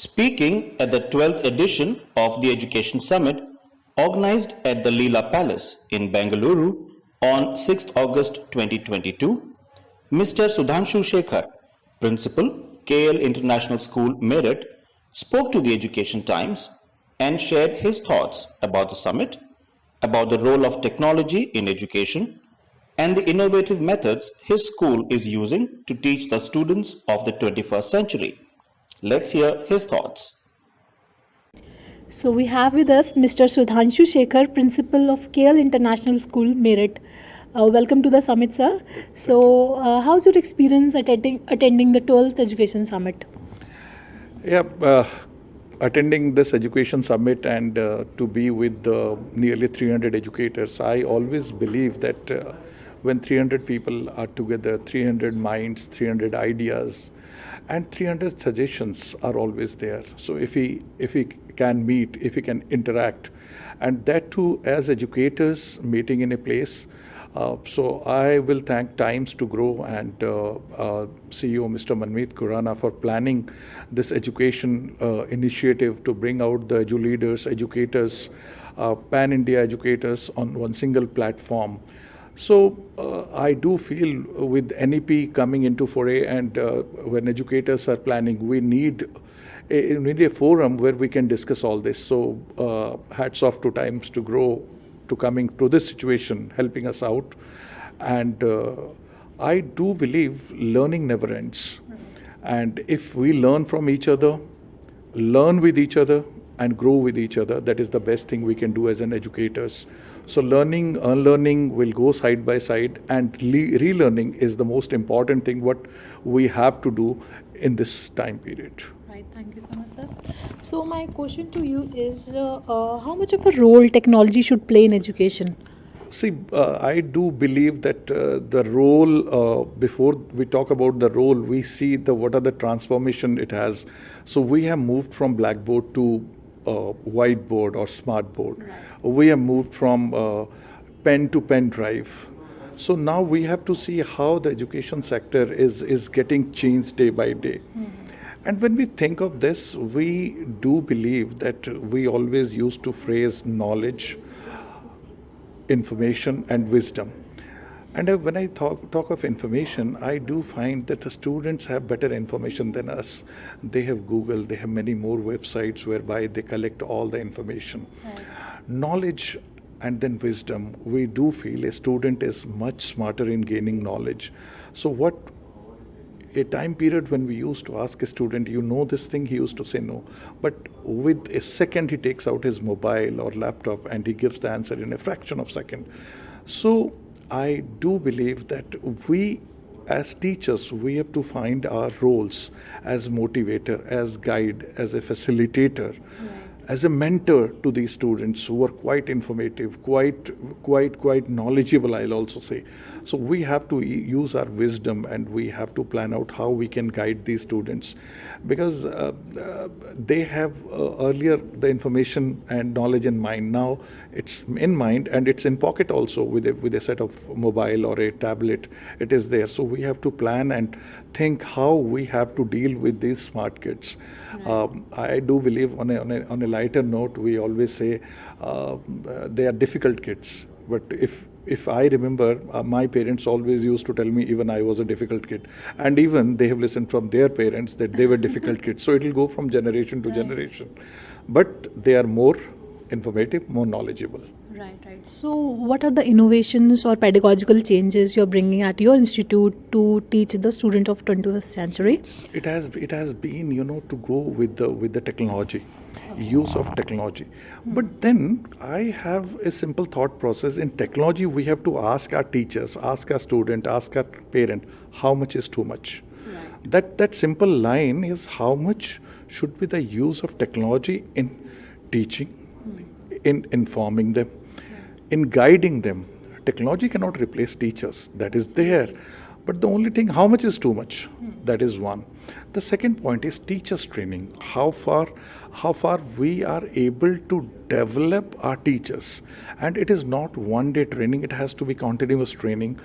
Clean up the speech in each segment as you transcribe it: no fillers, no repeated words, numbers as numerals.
Speaking at the 12th edition of the Education Summit, organized at the Leela Palace in Bengaluru on 6th August 2022, Mr. Sudhanshu Shekhar, Principal, KL International School, Meerut, spoke to the Education Times and shared his thoughts about the summit, about the role of technology in education, and the innovative methods his school is using to teach the students of the 21st century. Let's hear his thoughts. So we have with us Mr. Sudhanshu Shekhar, Principal of KL International School, Meerut. Welcome to the summit, sir. So, how's your experience attending the 12th Education Summit? Attending this education summit and to be with nearly 300 educators, I always believe that when 300 people are together, 300 minds, 300 ideas, and 300 suggestions are always there. So if we can meet, if we can interact, and that too as educators meeting in a place. So I will thank Times to Grow and CEO Mr. Manmeet Khurana for planning this education initiative to bring out the edu leaders, educators, pan-India educators on one single platform. So I do feel with NEP coming into foray and when educators are planning, we need a forum where we can discuss all this. So hats off to Times to Grow to coming to this situation, helping us out. And I do believe learning never ends. And if we learn from each other, learn with each other, and grow with each other, that is the best thing we can do as an educators. So learning, unlearning will go side by side, and relearning is the most important thing what we have to do in this time period. Right, thank you so much, sir. So my question to you is, how much of a role technology should play in education? See, I do believe that the role, before we talk about the role, we see what are the transformation it has. So we have moved from blackboard to whiteboard or smartboard. Right. We have moved from pen to pen drive. So now we have to see how the education sector is getting changed day by day. Mm-hmm. And when we think of this, we do believe that we always used to phrase knowledge, information and wisdom. And when I talk of information, I do find that the students have better information than us. They have Google, they have many more websites whereby they collect all the information. Right. Knowledge and then wisdom, we do feel a student is much smarter in gaining knowledge. So a time period when we used to ask a student, you know this thing, he used to say no. But with a second, he takes out his mobile or laptop and he gives the answer in a fraction of a second. So I do believe that we as teachers, we have to find our roles as motivator, as guide, as a facilitator. Right. As a mentor to these students who are quite informative, quite knowledgeable, I'll also say. So we have to use our wisdom and we have to plan out how we can guide these students, because they have earlier the information and knowledge in mind. Now it's in mind and it's in pocket also with a set of mobile or a tablet. It is there. So we have to plan and think how we have to deal with these smart kids. Right. I do believe on a lighter note, we always say they are difficult kids. But if I remember, my parents always used to tell me even I was a difficult kid. And even they have listened from their parents that they were difficult kids. So it will go from generation to generation. But they are more informative, more knowledgeable. Right. So what are the innovations or pedagogical changes you're bringing at your institute to teach the student of 21st century? It has been, to go with the technology, use of technology. But then I have a simple thought process. In technology, we have to ask our teachers, ask our student, ask our parent, how much is too much? Right. That simple line is how much should be the use of technology in teaching, in informing them, in guiding them. Technology cannot replace teachers. That is there. But the only thing, how much is too much? That is one. The second point is teachers training. How far we are able to develop our teachers. And it is not one day training. It has to be continuous training.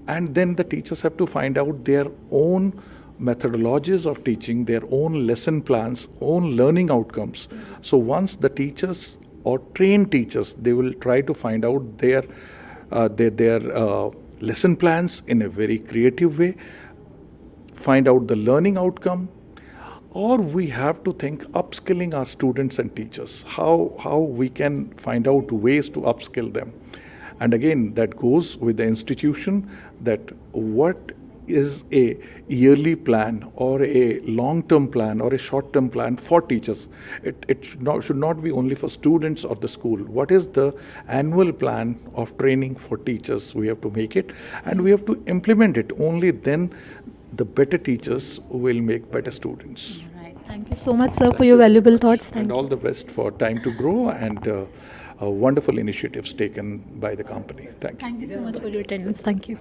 And then the teachers have to find out their own methodologies of teaching, their own lesson plans, own learning outcomes. So once the teachers or trained teachers, they will try to find out their lesson plans in a very creative way, find out the learning outcome, or we have to think upskilling our students and teachers, how we can find out ways to upskill them. And again, that goes with the institution, that what is a yearly plan or a long-term plan or a short-term plan for teachers. It should not be only for students or the school. What is the annual plan of training for teachers? We have to make it, and we have to implement it. Only then the better teachers will make better students. Right. Thank you so much, sir, for your valuable thoughts. And all the best for Time to Grow and wonderful initiatives taken by the company. Thank you. Thank you so much for your attendance. Thank you.